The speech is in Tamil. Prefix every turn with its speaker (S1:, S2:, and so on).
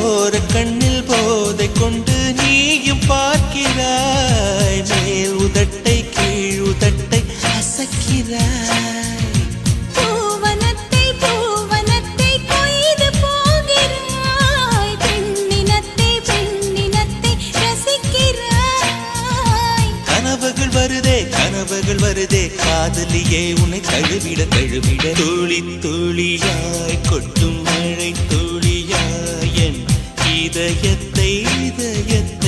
S1: ஓர கண்ணில் போதை கொண்டு நீயும் பார்க்கிறாய். மேல் உதட்டை கீழ் உதட்டை அசைக்கிறாய்.
S2: பூவனத்தை பூவனத்தை கொய்து போகிறாய். பெண்ணினத்தை பெண்ணினத்தை ரசிக்கிறாய்.
S1: கனவுகள் வருதே கனவுகள் வருதே காதலியே உன்னை தழுவிட தழுவிட. துளி துளியாய் கொட்டும் மழை துளியாய் என் இதயத்தை இதயத்தை